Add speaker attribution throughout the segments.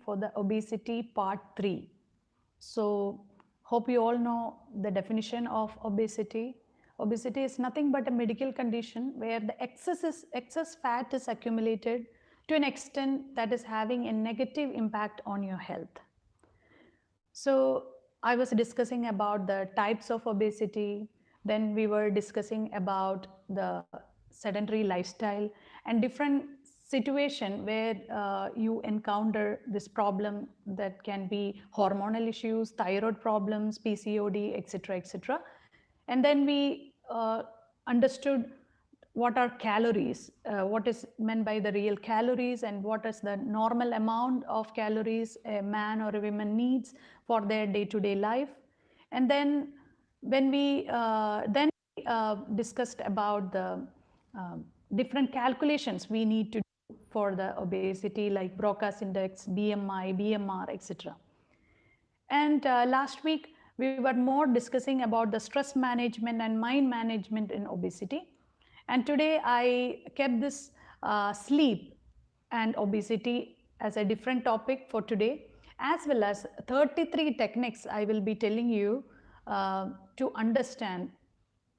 Speaker 1: for the Obesity Part 3. So, hope you all know the definition of obesity. Obesity is nothing but a medical condition where the excess fat is accumulated to an extent that is having a negative impact on your health. So, I was discussing about the types of obesity, then we were discussing about the sedentary lifestyle and different situation where you encounter this problem that can be hormonal issues, thyroid problems, PCOD, etc., etc. And then we understood what are calories, what is meant by the real calories, and what is the normal amount of calories a man or a woman needs for their day-to-day life. And then when we discussed about the different calculations we need to do for the obesity, like Broca's index, BMI, BMR, etc. And last week we were more discussing about the stress management and mind management in obesity. And today I kept this sleep and obesity as a different topic for today, as well as 33 techniques I will be telling you to understand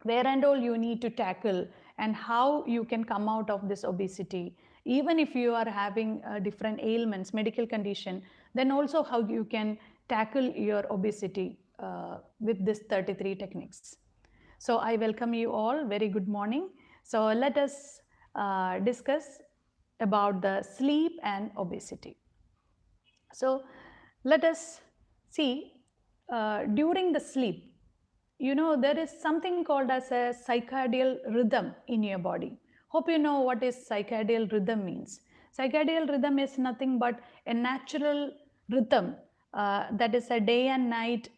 Speaker 1: where and all you need to tackle and how you can come out of this obesity. Even if you are having different ailments, medical condition, then also how you can tackle your obesity with this 33 techniques. So I welcome you all. Very good morning. So let us discuss about the sleep and obesity. So let us see during the sleep, you know, there is something called as a circadian rhythm in your body. Hope you know what is circadian rhythm means. Circadian rhythm is nothing but a natural rhythm that is a day and night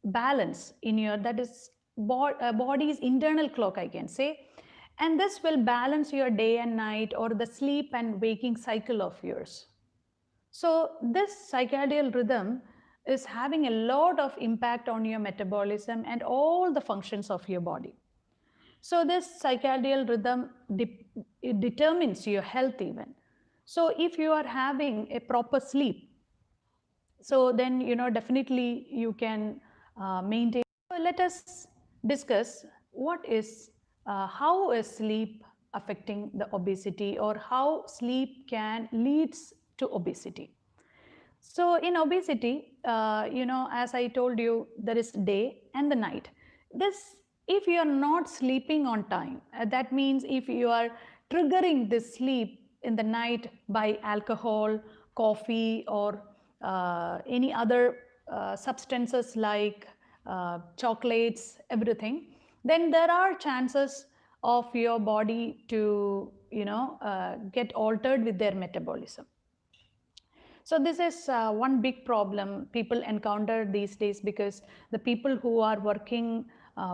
Speaker 1: balance in your, that is body's internal clock, I can say. And this will balance your day and night or the sleep and waking cycle of yours. So this circadian rhythm is having a lot of impact on your metabolism and all the functions of your body. So this circadian rhythm it determines your health even. So if you are having a proper sleep, so then you know definitely you can maintain. So let us discuss what is how is sleep affecting the obesity, or how sleep can leads to obesity. So in obesity, you know, as I told you, there is day and the night. This, if you are not sleeping on time, that means if you are triggering this sleep in the night by alcohol, coffee, or any other substances like chocolates, everything, then there are chances of your body to, you know, get altered with their metabolism. So this is one big problem people encounter these days, because the people who are working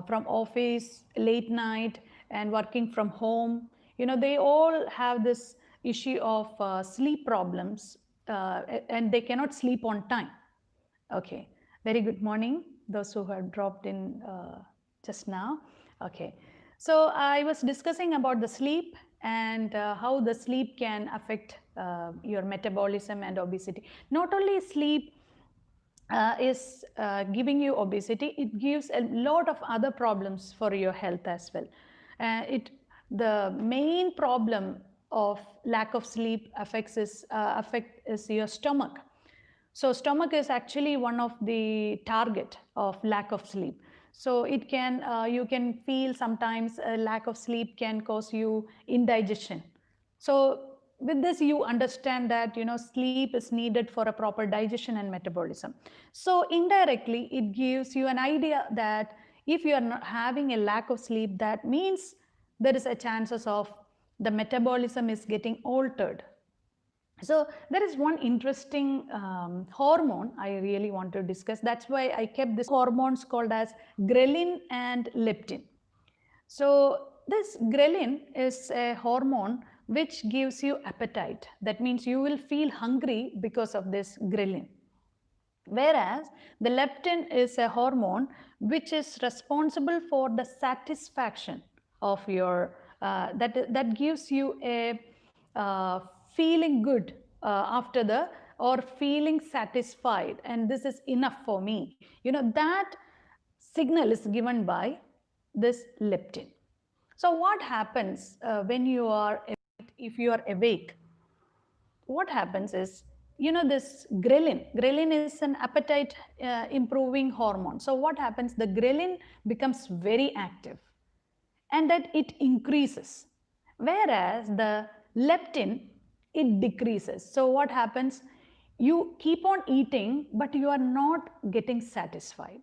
Speaker 1: from office late night and working from home, you know, they all have this issue of sleep problems, and they cannot sleep on time. Okay, very good morning, those who have dropped in just now. Okay, so I was discussing about the sleep and how the sleep can affect your metabolism and obesity. Not only sleep is giving you obesity, it gives a lot of other problems for your health as well. The main problem of lack of sleep affects is your stomach. So stomach is actually one of the target of lack of sleep. So it can, you can feel sometimes a lack of sleep can cause you indigestion. So with this you understand that, you know, sleep is needed for a proper digestion and metabolism. So indirectly it gives you an idea that if you are not having a lack of sleep, that means there is a chances of the metabolism is getting altered. So there is one interesting hormone I really want to discuss. That's why I kept this hormones called as ghrelin and leptin. So this ghrelin is a hormone which gives you appetite. That means you will feel hungry because of this ghrelin. Whereas the leptin is a hormone which is responsible for the satisfaction of your, that gives you a feeling good after the or feeling satisfied and this is enough for me, that signal is given by this leptin. So what happens when you are, if you are awake, what happens is, this ghrelin is an appetite improving hormone. So what happens, the ghrelin becomes very active and that it increases, whereas the leptin, it decreases. So what happens, you keep on eating but you are not getting satisfied.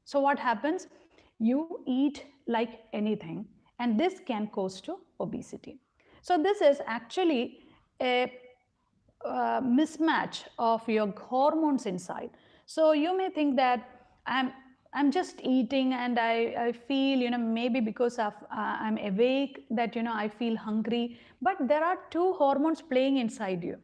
Speaker 1: So what happens, you eat like anything and this can cause to obesity. So this is actually a mismatch of your hormones inside. So you may think that I'm just eating and I feel, maybe because of I'm awake that, I feel hungry, but there are two hormones playing inside you.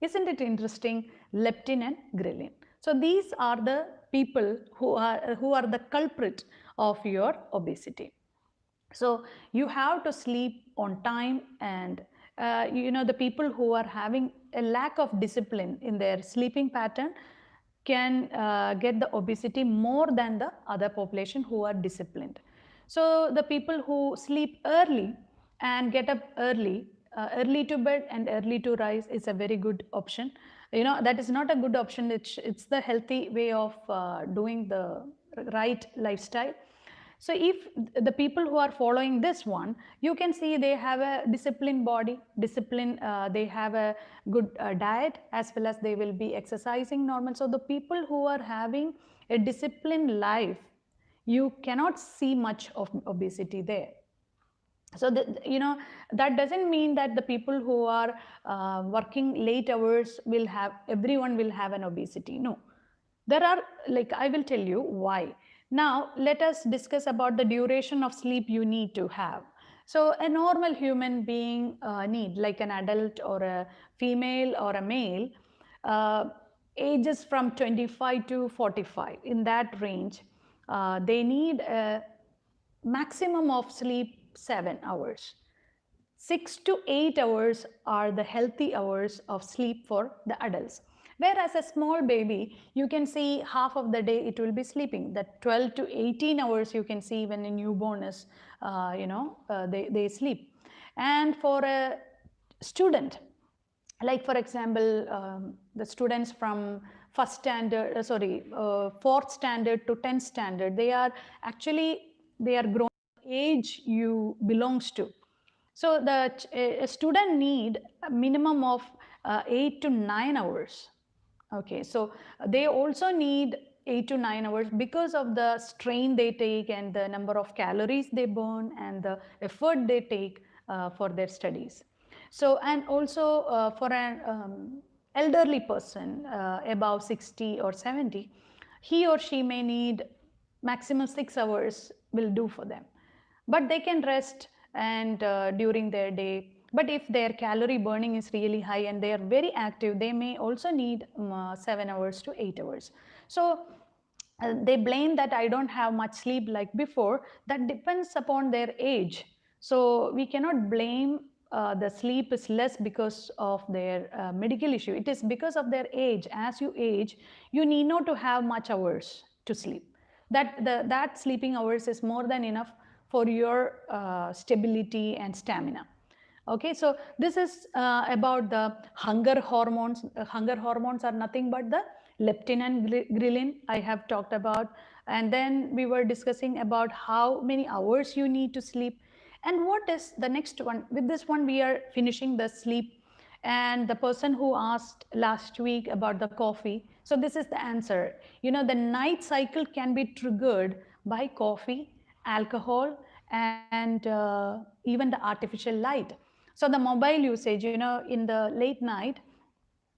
Speaker 1: Isn't it interesting? Leptin and ghrelin. So these are the people who are the culprit of your obesity. So you have to sleep on time, and the people who are having a lack of discipline in their sleeping pattern can get the obesity more than the other population who are disciplined. So the people who sleep early and get up early, early to bed and early to rise is a very good option. That is not a good option. It's the healthy way of doing the right lifestyle. So if the people who are following this one, you can see they have a disciplined body, they have a good diet, as well as they will be exercising normal. So the people who are having a disciplined life, you cannot see much of obesity there. So that doesn't mean that the people who are working late hours everyone will have an obesity. No, there are, like, I will tell you why. Now let us discuss about the duration of sleep you need to have. So a normal human being need, like an adult or a female or a male, uh, ages from 25 to 45, in that range, they need a maximum of sleep 7 hours. 6 to 8 hours are the healthy hours of sleep for the adults. Whereas a small baby, you can see half of the day it will be sleeping. That 12 to 18 hours you can see when a newborn is, they sleep. And for a student, like for example, the students from fourth standard to 10th standard, they are grown age you belongs to. So a student need a minimum of 8 to 9 hours. Okay, so they also need 8 to 9 hours because of the strain they take and the number of calories they burn and the effort they take for their studies. So, and also for an elderly person above 60 or 70, he or she may need maximum 6 hours will do for them. But they can rest and during their day. But if their calorie burning is really high and they are very active, they may also need 7 hours to 8 hours. So they blame that I don't have much sleep like before. That depends upon their age. So we cannot blame the sleep is less because of their medical issue. It is because of their age. As you age, you need not to have much hours to sleep. That sleeping hours is more than enough for your stability and stamina. Okay, so this is about the hunger hormones. Hunger hormones are nothing but the leptin and ghrelin I have talked about. And then we were discussing about how many hours you need to sleep. And what is the next one? With this one, we are finishing the sleep. And the person who asked last week about the coffee, so this is the answer. The night cycle can be triggered by coffee, alcohol, and even the artificial light. So the mobile usage, in the late night,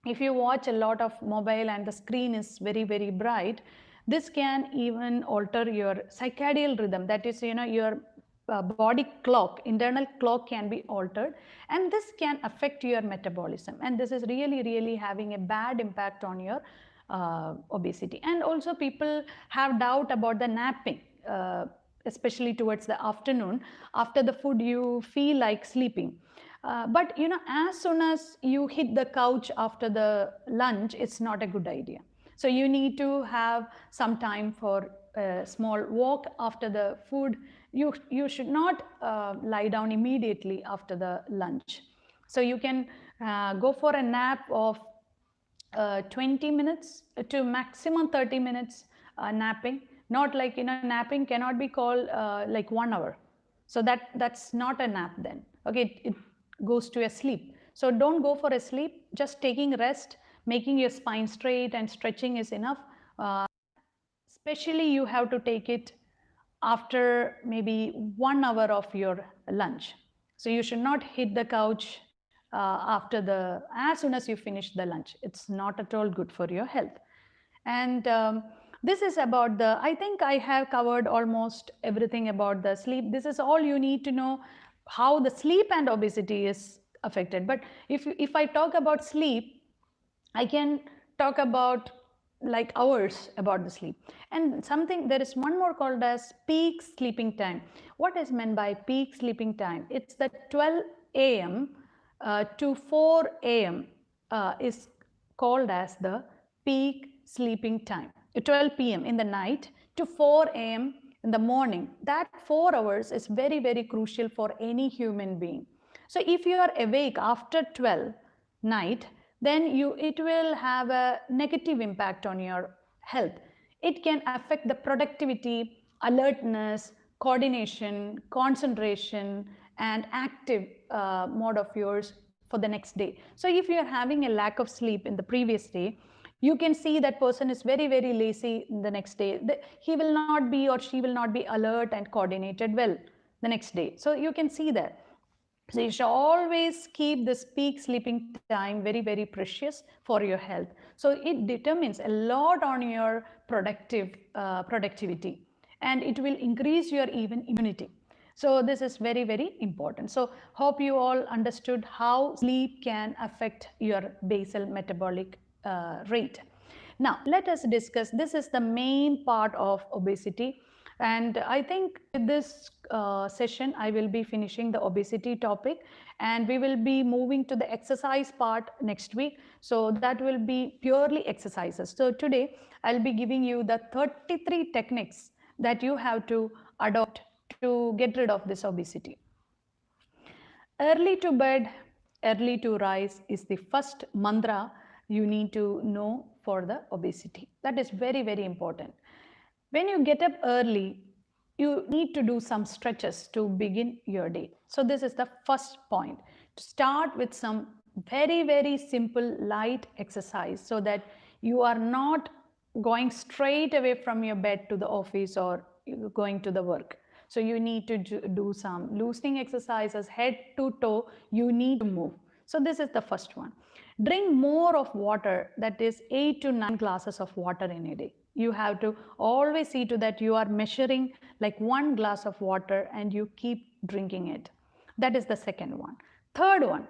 Speaker 1: if you watch a lot of mobile and the screen is very, very bright, this can even alter your circadian rhythm. That is, your body clock, internal clock can be altered, and this can affect your metabolism. And this is really, really having a bad impact on your obesity. And also people have doubt about the napping, especially towards the afternoon. After the food, you feel like sleeping. But as soon as you hit the couch after the lunch, it's not a good idea. So you need to have some time for a small walk after the food. You should not lie down immediately after the lunch. So you can go for a nap of 20 minutes to maximum 30 minutes napping. Not like, napping cannot be called like 1 hour. So that's not a nap then. Okay, it goes to a sleep. So don't go for a sleep. Just taking rest, making your spine straight and stretching is enough. Especially you have to take it after maybe 1 hour of your lunch. So you should not hit the couch as soon as you finish the lunch. It's not at all good for your health. And this is about I think I have covered almost everything about the sleep. This is all you need to know, how the sleep and obesity is affected. But if I talk about sleep, I can talk about like hours about the sleep. And there is one more called as peak sleeping time. What is meant by peak sleeping time? It's the 12 a.m. To 4 a.m. Is called as the peak sleeping time. 12 p.m. in the night to 4 a.m. in the morning. That 4 hours is very, very crucial for any human being. So if you are awake after 12 night, then it will have a negative impact on your health. It can affect the productivity, alertness, coordination, concentration, and active mode of yours for the next day. So if you are having a lack of sleep in the previous day, you can see that person is very, very lazy the next day. He will not be, or she will not be alert and coordinated well the next day. So you can see that. So you should always keep this peak sleeping time very, very precious for your health. So it determines a lot on your productivity, and it will increase your even immunity. So this is very, very important. So hope you all understood how sleep can affect your basal metabolic rate. Now let us discuss, this is the main part of obesity. And I think with this session, I will be finishing the obesity topic, and we will be moving to the exercise part next week. So that will be purely exercises. So today, I'll be giving you the 33 techniques that you have to adopt to get rid of this obesity. Early to bed, early to rise is the first mantra you need to know for the obesity. That is very, very important. When you get up early, you need to do some stretches to begin your day. So this is the first point. To start with some very, very simple light exercise, so that you are not going straight away from your bed to the office or going to the work. So you need to do some loosening exercises, head to toe, you need to move. So this is the first one. Drink more of water, that is 8 to 9 glasses of water in a day. You have to always see to that you are measuring like 1 glass of water and you keep drinking it. That is the second one. Third one,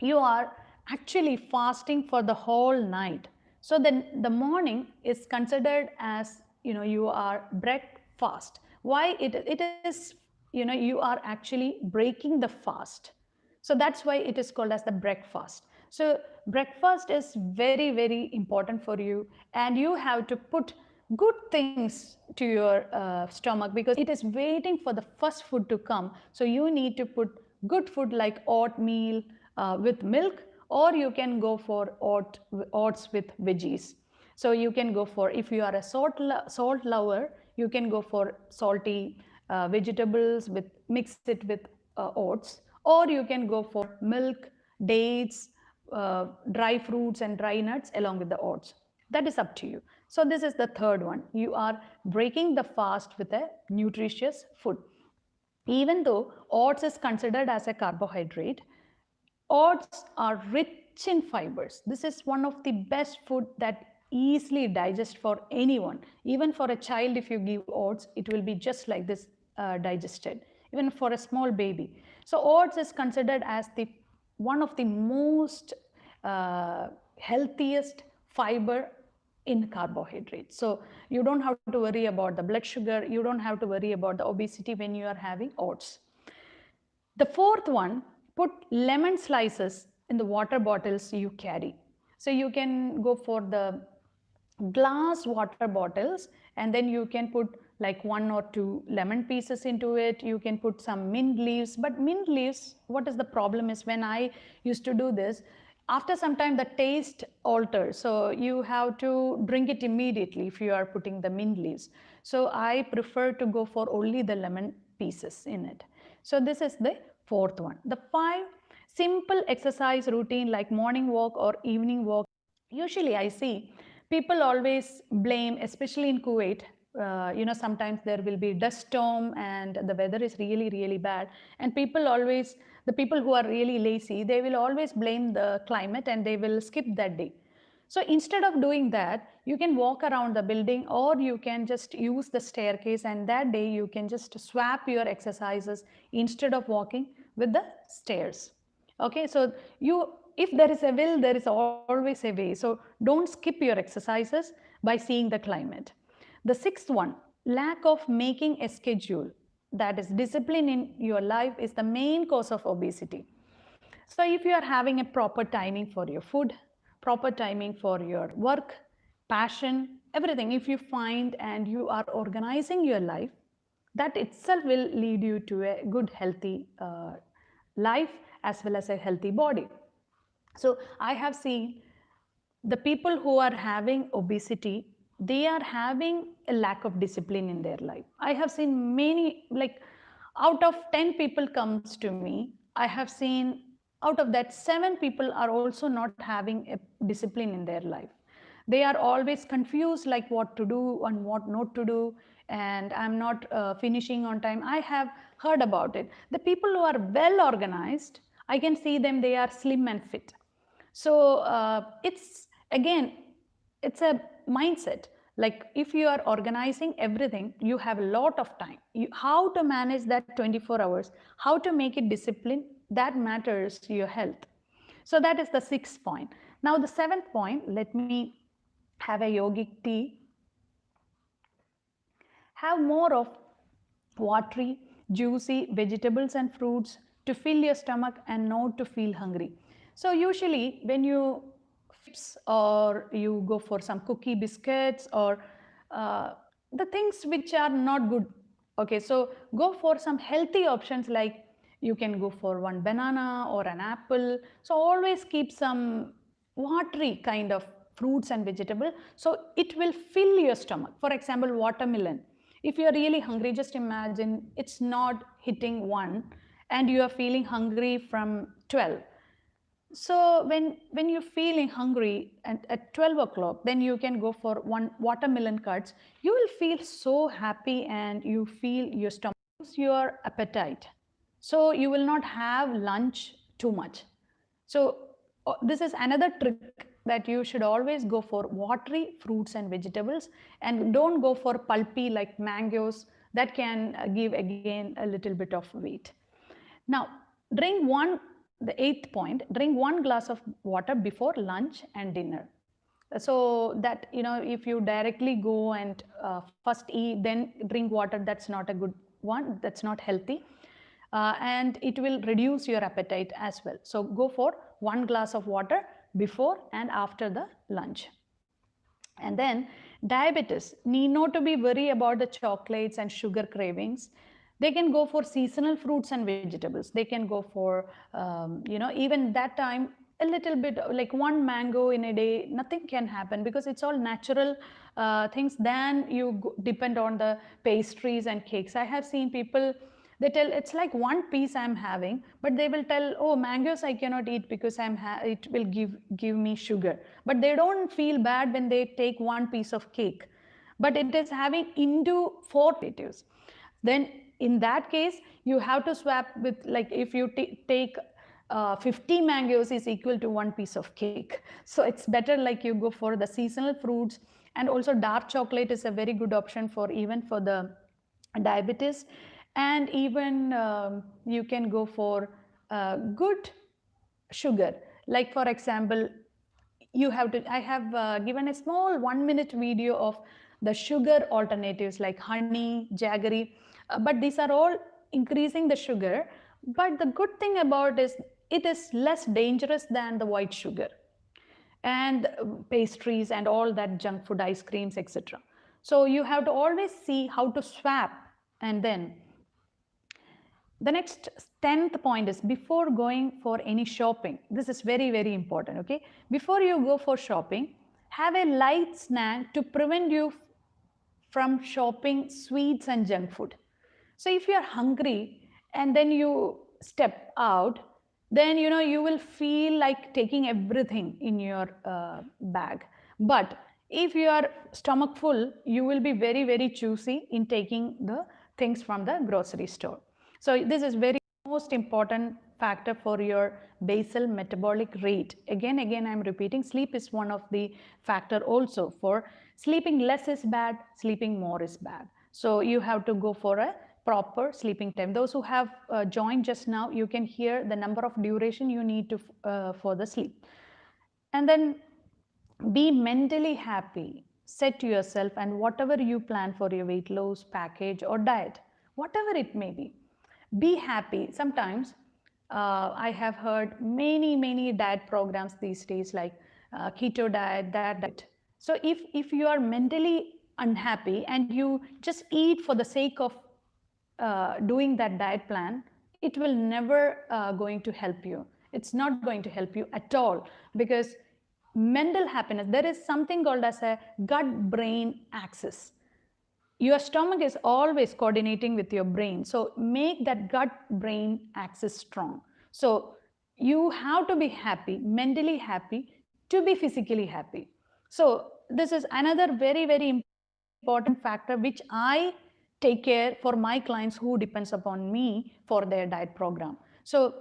Speaker 1: you are actually fasting for the whole night. So then the morning is considered as, you are breakfast. Why it is, you are actually breaking the fast. So that's why it is called as the breakfast. So breakfast is very, very important for you, and you have to put good things to your stomach, because it is waiting for the first food to come. So you need to put good food like oatmeal with milk, or you can go for oats with veggies. So you can go for, if you are a salt lover, you can go for salty vegetables with, mix it with oats, or you can go for milk, dates, dry fruits and dry nuts along with the oats. That is up to you. So this is the third one. You are breaking the fast with a nutritious food. Even though oats is considered as a carbohydrate, oats are rich in fibers. This is one of the best food that easily digest for anyone. Even for a child, if you give oats, it will be just like this digested, even for a small baby. So oats is considered as the one of the most healthiest fiber in carbohydrates. So you don't have to worry about the blood sugar, you don't have to worry about the obesity when you are having oats. The fourth one, put lemon slices in the water bottles you carry. So you can go for the glass water bottles, and then you can put like 1 or 2 lemon pieces into it. You can put some mint leaves, but mint leaves, what is the problem is, when I used to do this, after some time the taste alters, so you have to drink it immediately if you are putting the mint leaves. So I prefer to go for only the lemon pieces in it. So this is the fourth one. The 5 simple exercise routine like morning walk or evening walk. Usually I see people always blame, especially in Kuwait, sometimes there will be dust storm and the weather is really, really bad. And the people who are really lazy, they will always blame the climate and they will skip that day. So instead of doing that, you can walk around the building, or you can just use the staircase, and that day you can just swap your exercises instead of walking with the stairs. Okay, so if there is a will, there is always a way. So don't skip your exercises by seeing the climate. The 6th one, lack of making a schedule, that is discipline in your life, is the main cause of obesity. So if you are having a proper timing for your food, proper timing for your work, passion, everything, if you find and you are organizing your life, that itself will lead you to a good healthy life as well as a healthy body. So I have seen the people who are having obesity, they are having a lack of discipline in their life. I have seen many, like out of 10 people comes to me, I have seen out of that 7 people are also not having a discipline in their life. They are always confused, like what to do and what not to do, and I'm not finishing on time. I have heard about it. The people who are well organized, I can see them, they are slim and fit. So it's again, it's a mindset. Like if you are organizing everything, you have a lot of time. How to manage that 24 hours, how to make it discipline, that matters to your health. So that is the 6th point. Now the 7th point, let me have a yogic tea. Have more of watery, juicy vegetables and fruits to fill your stomach and not to feel hungry. So usually when you chips or you go for some cookie biscuits or the things which are not good, okay, so go for some healthy options, like you can go for one banana or an apple. So always keep some watery kind of fruits and vegetable, so it will fill your stomach. For example, watermelon, if you are really hungry, just imagine it's not hitting 1 and you are feeling hungry from 12. So when you're feeling hungry at 12 o'clock, then you can go for one watermelon cuts. You will feel so happy and you feel your stomach, your appetite. So you will not have lunch too much. So this is another trick, that you should always go for watery fruits and vegetables, and don't go for pulpy like mangoes. That can give again a little bit of weight. Now, the 8th point, drink 1 glass of water before lunch and dinner. So that, if you directly go and first eat, then drink water, that's not a good one, that's not healthy. And it will reduce your appetite as well. So go for 1 glass of water before and after the lunch. And then diabetes need not to be worried about the chocolates and sugar cravings. They can go for seasonal fruits and vegetables. They can go for, even that time, a little bit, like 1 mango in a day, nothing can happen because it's all natural things. Then you depend on the pastries and cakes. I have seen people, they tell it's like 1 piece I'm having, but they will tell, oh, mangoes I cannot eat because it will give me sugar. But they don't feel bad when they take 1 piece of cake. But it is having into 4 relatives. Then in that case, you have to swap with, like if you take 50 mangoes is equal to 1 piece of cake. So it's better like you go for the seasonal fruits, and also dark chocolate is a very good option for even for the diabetes. And even you can go for good sugar, like for example, I have given a small 1-minute video of the sugar alternatives like honey, jaggery, but these are all increasing the sugar, But the good thing about is it is less dangerous than the white sugar and pastries and all that junk food, ice creams, etc. So you have to always see how to swap. And then the next 10th point is before going for any shopping. This is very, very important. Okay, before you go for shopping, have a light snack to prevent you from shopping sweets and junk food. So if you are hungry and then you step out, then you will feel like taking everything in your bag. But if your stomach full, you will be very, very choosy in taking the things from the grocery store. So this is very most important factor for your basal metabolic rate. Again I'm repeating, sleep is one of the factor also. For sleeping less is bad, sleeping more is bad. So you have to go for a proper sleeping time. Those who have joined just now, you can hear the number of duration you need to for the sleep. And then be mentally happy. Set to yourself, and whatever you plan for your weight loss package or diet, whatever it may be happy. Sometimes I have heard many diet programs these days, like keto diet, that diet. So if you are mentally unhappy and you just eat for the sake of doing that diet plan, it will never going to help you. It's not going to help you at all, because mental happiness, there is something called as a gut brain axis. Your stomach is always coordinating with your brain, so make that gut brain axis strong. So you have to be happy, mentally happy, to be physically happy. So this is another very important factor which I take care for my clients who depends upon me for their diet program. So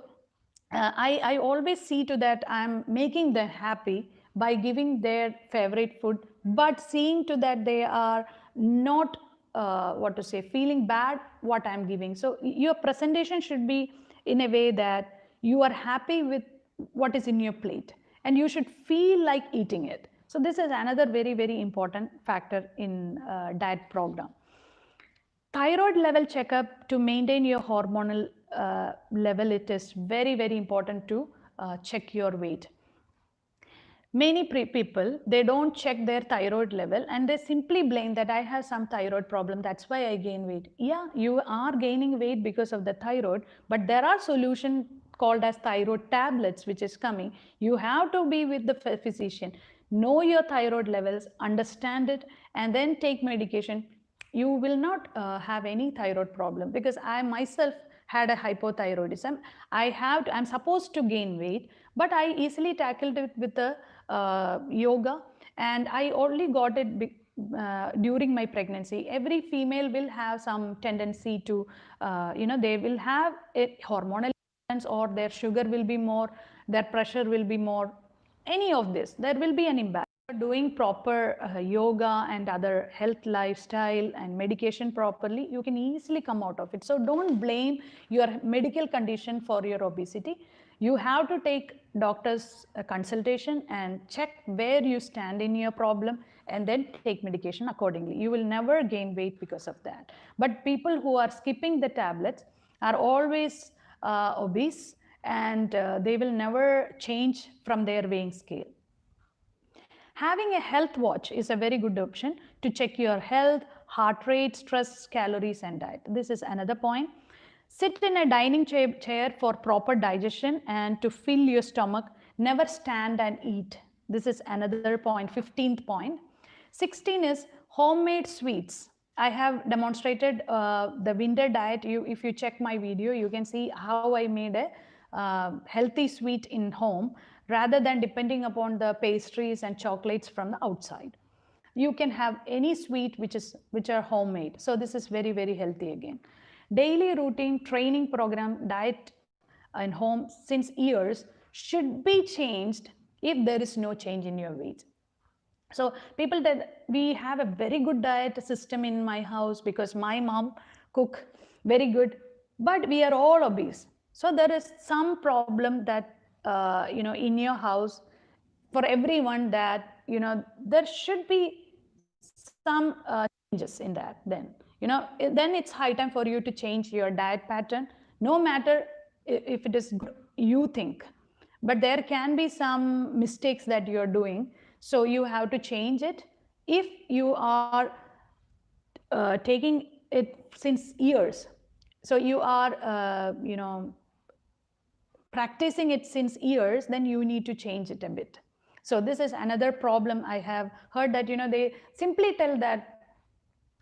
Speaker 1: I always see to that I'm making them happy by giving their favorite food, but seeing to that they are not what to say, feeling bad what I'm giving. So your presentation should be in a way that you are happy with what is in your plate and you should feel like eating it. So this is another very important factor in diet program. Thyroid level checkup to maintain your hormonal level. It is very important to check your weight. Many people, they don't check their thyroid level and they simply blame that I have some thyroid problem, that's why I gain weight. Yeah, you are gaining weight because of the thyroid, but there are solutions called as thyroid tablets which is coming. You have to be with the physician, know your thyroid levels, understand it, and then take medication. You will not have any thyroid problem, because I myself had a hypothyroidism. I'm supposed to gain weight, but I easily tackled it with the yoga, and I only got it during my pregnancy. Every female will have some tendency to they will have a hormonal imbalance, or their sugar will be more, their pressure will be more, any of this, there will be an imbalance. Doing proper yoga and other health lifestyle and medication properly, you can easily come out of it. So don't blame your medical condition for your obesity. You have to take doctor's consultation and check where you stand in your problem, and then take medication accordingly. You will never gain weight because of that. But people who are skipping the tablets are always obese, and they will never change from their weighing scale. Having a health watch is a very good option to check your health, heart rate, stress, calories, and diet. This is another point. Sit in a dining chair for proper digestion and to fill your stomach. Never stand and eat. This is another point, 15th point. 16 is homemade sweets. I have demonstrated the winter diet. If you check my video, you can see how I made a healthy sweet in home, rather than depending upon the pastries and chocolates from the outside. You can have any sweet which are homemade. So this is very healthy again. Daily routine, training program, diet in home since years should be changed if there is no change in your weight. So people, that we have a very good diet system in my house because my mom cook very good, but we are all obese. So there is some problem that in your house, for everyone, that there should be some changes in that. Then then it's high time for you to change your diet pattern. No matter if it is good, you think. But there can be some mistakes that you're doing. So you have to change it. If you are taking it since years, so you are, practicing it since years, then you need to change it a bit. So this is another problem I have heard, that they simply tell that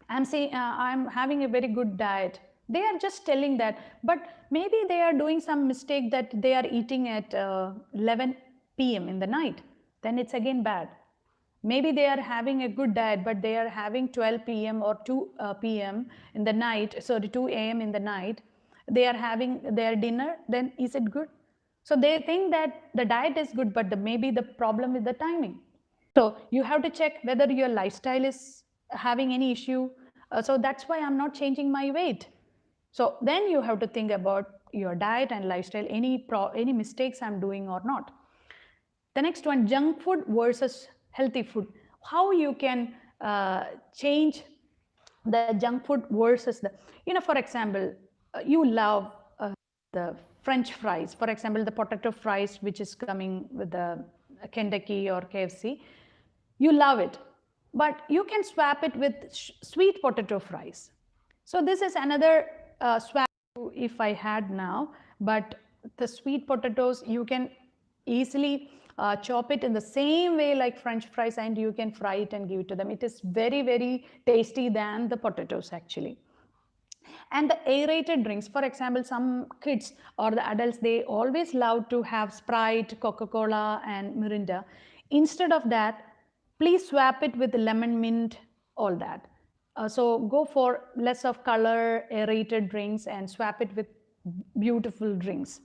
Speaker 1: I'm saying I'm having a very good diet. They are just telling that, but maybe they are doing some mistake, that they are eating at 11 p.m. in the night. Then it's again bad. Maybe they are having a good diet, but they are having 12 p.m. or 2 p.m. in the night, sorry, 2 a.m. in the night. They are having their dinner, then is it good? So they think that the diet is good, but maybe the problem is the timing. So you have to check whether your lifestyle is having any issue. So that's why I'm not changing my weight. So then you have to think about your diet and lifestyle, any mistakes I'm doing or not. The next one, junk food versus healthy food. How you can change the junk food versus the, for example, you love the French fries, for example, the potato fries, which is coming with the Kentucky or KFC. You love it, but you can swap it with sweet potato fries. So this is another swap if I had now, but the sweet potatoes, you can easily chop it in the same way like French fries, and you can fry it and give it to them. It is very, very tasty than the potatoes actually. And the aerated drinks, for example, some kids or the adults, they always love to have Sprite, Coca-Cola and Mirinda. Instead of that, please swap it with lemon mint, all that. So go for less of color aerated drinks and swap it with beautiful drinks.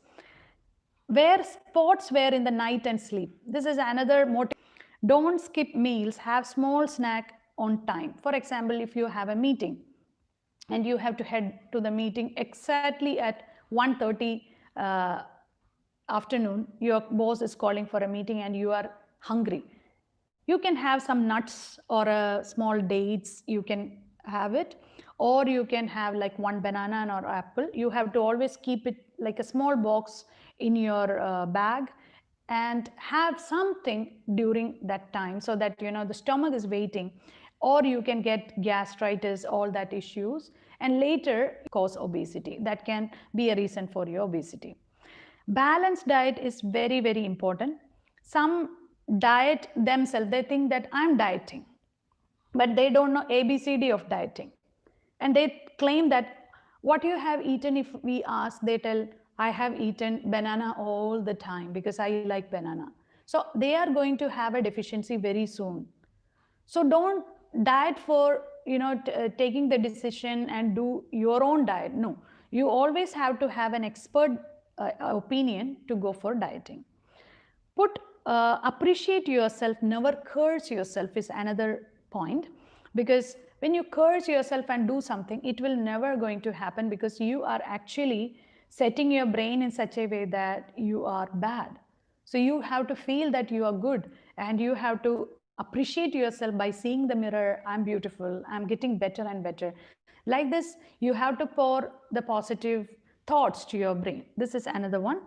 Speaker 1: Wear sportswear in the night and sleep. This is another motive. Don't skip meals, have small snack on time. For example, if you have a meeting and you have to head to the meeting exactly at 1:30 afternoon, your boss is calling for a meeting and you are hungry. You can have some nuts or small dates, you can have it, or you can have like one banana or apple. You have to always keep it like a small box in your bag and have something during that time, so that the stomach is waiting, or you can get gastritis, all that issues, and later cause obesity. That can be a reason for your obesity. Balanced diet is very, very important. Some diet themselves, they think that I'm dieting, but they don't know ABCD of dieting. And they claim that what you have eaten, if we ask, they tell, I have eaten banana all the time because I like banana. So they are going to have a deficiency very soon. So don't diet for taking the decision and do your own diet. No, you always have to have an expert opinion to go for dieting. Put appreciate yourself, never curse yourself is another point, because when you curse yourself and do something, it will never going to happen, because you are actually setting your brain in such a way that you are bad. So you have to feel that you are good, and you have to appreciate yourself by seeing the mirror. I'm beautiful, I'm getting better and better. Like this, you have to pour the positive thoughts to your brain. This is another one.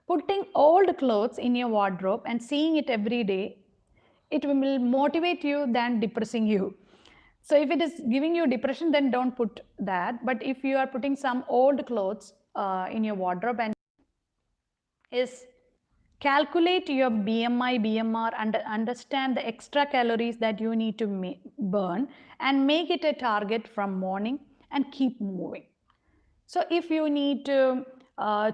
Speaker 1: Putting old clothes in your wardrobe and seeing it every day, it will motivate you than depressing you. So if it is giving you depression, then don't put that. But if you are putting some old clothes in your wardrobe, and is calculate your BMI, BMR, and understand the extra calories that you need to burn, and make it a target from morning and keep moving. So if you need to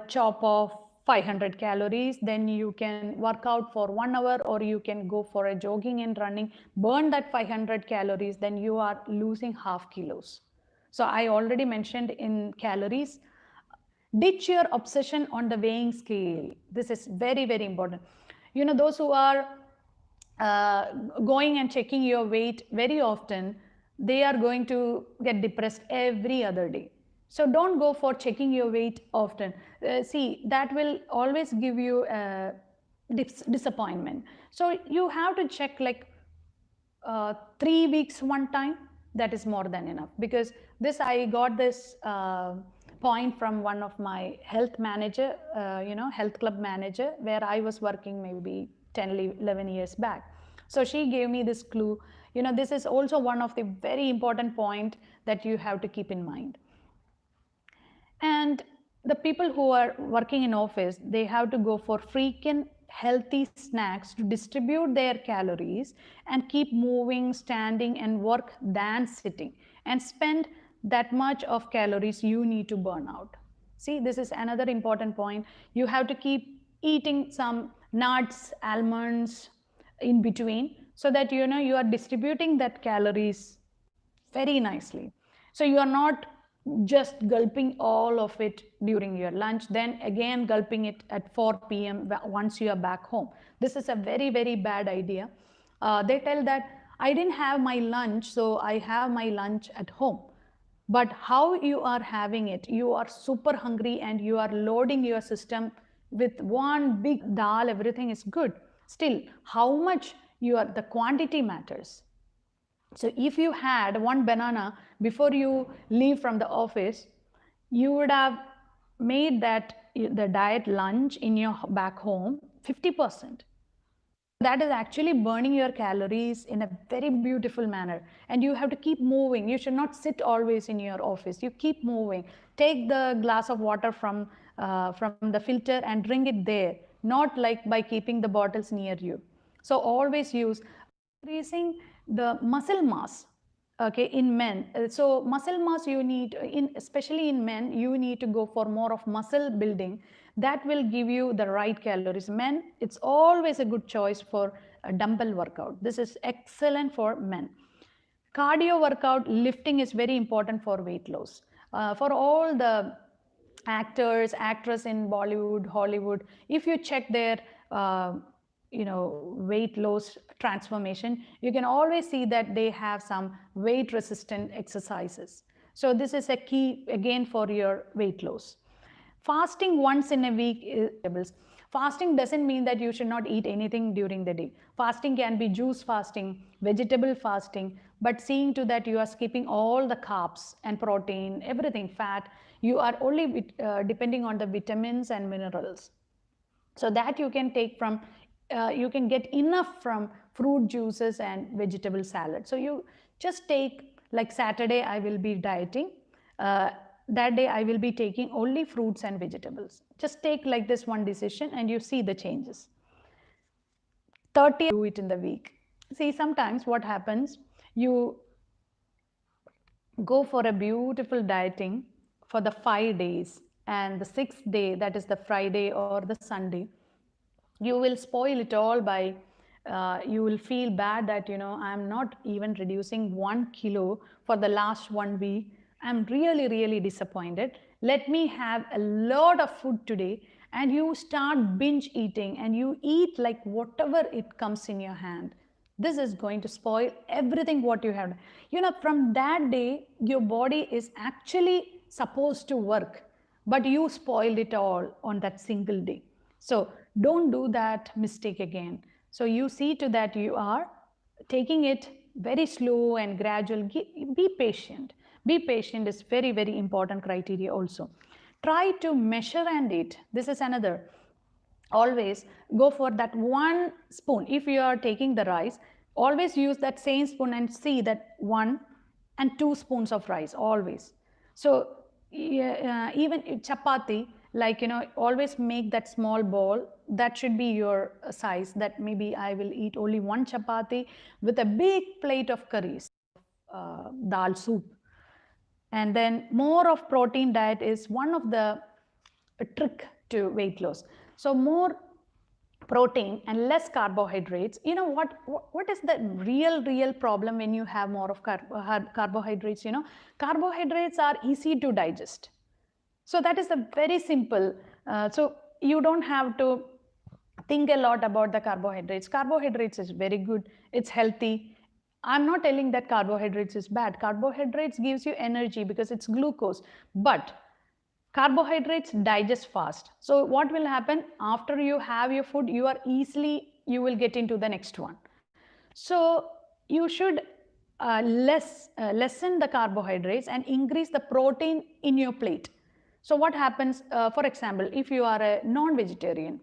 Speaker 1: chop off 500 calories, then you can work out for 1 hour, or you can go for a jogging and running, burn that 500 calories, then you are losing half kilos. So I already mentioned in calories. Ditch your obsession on the weighing scale. This is very, very important. Those who are going and checking your weight very often, they are going to get depressed every other day. So don't go for checking your weight often. See, that will always give you disappointment. So you have to check like 3 weeks one time. That is more than enough, because this I got this point from one of my health manager, health club manager, where I was working maybe 10, 11 years back. So she gave me this clue. This is also one of the very important point that you have to keep in mind. And the people who are working in office, they have to go for frequent healthy snacks to distribute their calories and keep moving, standing and work than sitting, and spend that much of calories you need to burn out. See, this is another important point. You have to keep eating some nuts, almonds in between, so that you are distributing that calories very nicely. So you are not just gulping all of it during your lunch, then again gulping it at 4 p.m. once you are back home. This is a very, very bad idea. They tell that I didn't have my lunch, so I have my lunch at home. But how you are having it, you are super hungry and you are loading your system with one big dal, everything is good. Still, how much the quantity matters. So if you had one banana before you leave from the office, you would have made the diet lunch in your back home 50%. That is actually burning your calories in a very beautiful manner. And you have to keep moving. You should not sit always in your office. You keep moving. Take the glass of water from the filter and drink it there, not like by keeping the bottles near you. So always use increasing the muscle mass, okay, in men. So muscle mass, you need, especially in men, you need to go for more of muscle building. That will give you the right calories. Men, it's always a good choice for a dumbbell workout. This is excellent for men. Cardio workout, lifting is very important for weight loss. For all the actors, actresses in Bollywood, Hollywood, if you check their weight loss transformation, you can always see that they have some weight resistant exercises. So this is a key again for your weight loss. Fasting once in a week is fasting doesn't mean that you should not eat anything during the day. Fasting can be juice fasting, vegetable fasting, but seeing to that you are skipping all the carbs and protein, everything, fat. You are only depending on the vitamins and minerals. So that you can take from, you can get enough from fruit juices and vegetable salad. So you just take, like Saturday I will be dieting. That day I will be taking only fruits and vegetables. Just take like this one decision and you see the changes. 30 do it in the week. See, sometimes what happens, you go for a beautiful dieting for the 5 days, and the 6th day, that is the Friday or the Sunday, you will spoil it all by you will feel bad that I'm not even reducing 1 kilo for the last 1 week. I'm really, really disappointed. Let me have a lot of food today. And you start binge eating and you eat like whatever it comes in your hand. This is going to spoil everything what you have. From that day, your body is actually supposed to work, but you spoiled it all on that single day. So don't do that mistake again. So you see to that you are taking it very slow and gradual. Be patient. Be patient is very, very important criteria also. Try to measure and eat. This is another. Always go for that 1 spoon. If you are taking the rice, always use that same spoon and see that 1 and 2 spoons of rice, always. So even chapati, like always make that small ball. That should be your size, that maybe I will eat only 1 chapati with a big plate of curries, dal soup. And then more of protein diet is one of the trick to weight loss. So more protein and less carbohydrates. What is the real problem when you have more of carbohydrates? Carbohydrates are easy to digest. So that is a very simple. So you don't have to think a lot about the carbohydrates. Carbohydrates is very good. It's healthy. I'm not telling that carbohydrates is bad. Carbohydrates gives you energy because it's glucose. But carbohydrates digest fast. So what will happen after you have your food, you will get into the next one. So you should lessen the carbohydrates and increase the protein in your plate. So what happens, for example, if you are a non-vegetarian,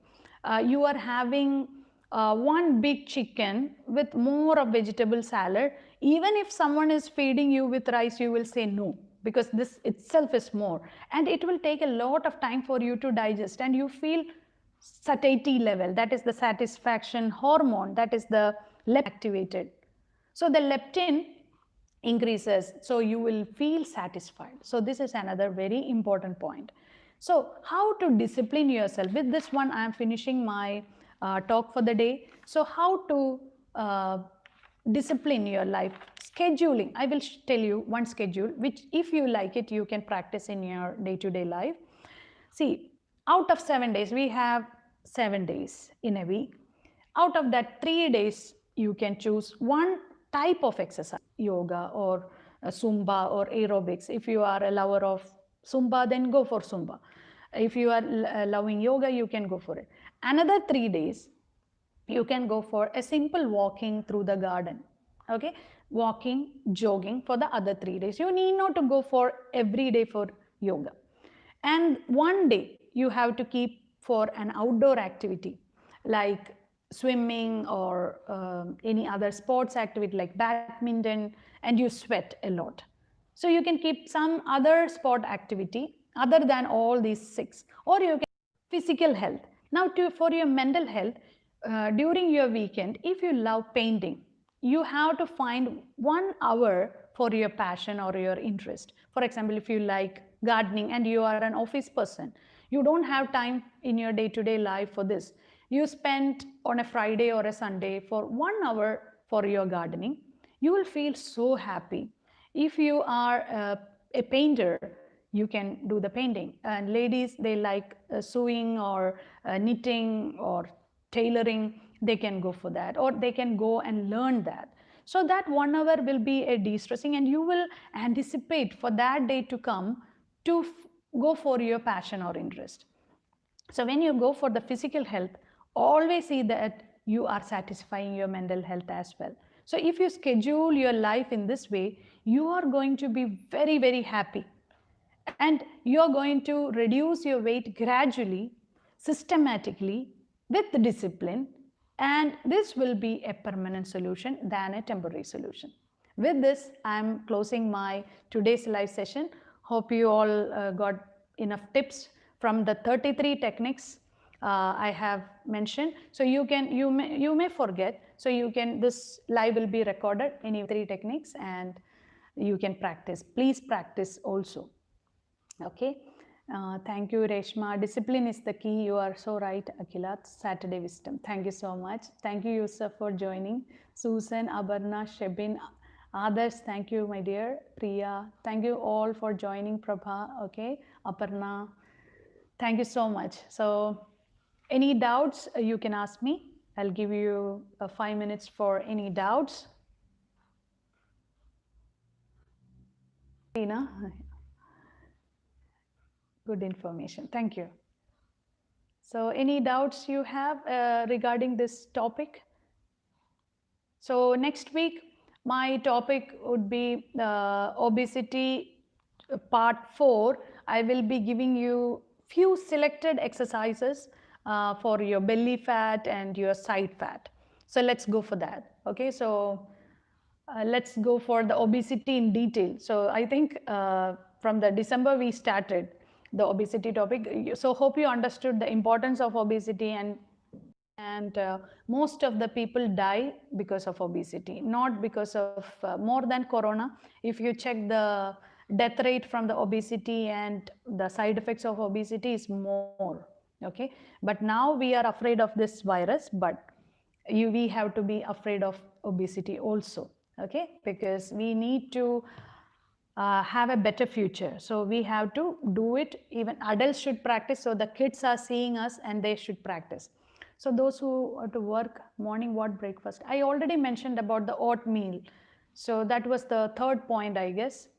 Speaker 1: you are having one big chicken with more of vegetable salad. Even if someone is feeding you with rice, you will say no, because this itself is more. And it will take a lot of time for you to digest, and you feel satiety level, that is the satisfaction hormone, that is the leptin activated. So the leptin increases, so you will feel satisfied. So this is another very important point. So how to discipline yourself? With this one, I am finishing my talk for the day. So how to discipline your life? Scheduling. I will tell you one schedule, which if you like it, you can practice in your day-to-day life. See, out of 7 days, we have 7 days in a week. Out of that 3 days, you can choose one type of exercise, yoga or Zumba or aerobics. If you are a lover of Zumba, then go for Zumba. If you are loving yoga, you can go for it. Another 3 days, you can go for a simple walking through the garden. Okay, walking, jogging for the other 3 days. You need not to go for every day for yoga. And one day you have to keep for an outdoor activity like swimming or any other sports activity like badminton, and you sweat a lot. So you can keep some other sport activity other than all these 6, or you can physical health. Now for your mental health, during your weekend, if you love painting, you have to find 1 hour for your passion or your interest. For example, if you like gardening and you are an office person, you don't have time in your day-to-day life for this. You spend on a Friday or a Sunday for 1 hour for your gardening. You will feel so happy. If you are a painter, you can do the painting. And ladies, they like sewing or knitting or tailoring, they can go for that, or they can go and learn that. So that 1 hour will be a de-stressing, and you will anticipate for that day to come to go for your passion or interest. So when you go for the physical health, always see that you are satisfying your mental health as well. So if you schedule your life in this way, you are going to be very, very happy. And you're going to reduce your weight gradually, systematically, with discipline, and this will be a permanent solution than a temporary solution. With this, I'm closing my today's live session. Hope you all got enough tips from the 33 techniques I have mentioned. So you may forget. So this live will be recorded, any 3 techniques, and you can practice. Please practice also. Okay. Thank you, Reshma. Discipline is the key. You are so right, Akhila. Saturday wisdom. Thank you so much. Thank you, Yusuf, for joining. Susan, Abarna, Shebin, others. Thank you, my dear. Priya. Thank you all for joining. Prabha. Okay. Aparna. Thank you so much. So, any doubts, you can ask me. I'll give you 5 minutes for any doubts. Tina. Good information. Thank you. So any doubts you have regarding this topic? So next week, my topic would be obesity part 4. I will be giving you few selected exercises for your belly fat and your side fat. So let's go for that. Okay, so let's go for the obesity in detail. So I think from the December we started the obesity topic. So hope you understood the importance of obesity, and most of the people die because of obesity, not because of more than corona. If you check the death rate from the obesity and the side effects of obesity is more. Okay, but now we are afraid of this virus, but we have to be afraid of obesity also. Okay, because we need to have a better future. So we have to do it. Even adults should practice. So the kids are seeing us and they should practice. So those who are to work morning, what breakfast? I already mentioned about the oatmeal. So that was the 3rd point, I guess.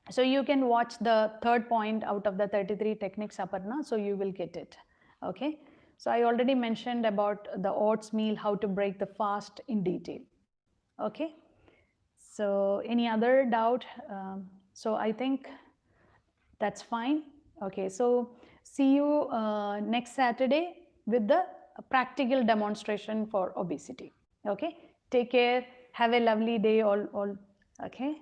Speaker 1: So you can watch the 3rd point out of the 33 techniques, Aparna. So you will get it. Okay. So I already mentioned about the oats meal, how to break the fast in detail. Okay. So any other doubt? So I think that's fine. Okay, so see you next Saturday with the practical demonstration for obesity. Okay, take care. Have a lovely day, all. Okay.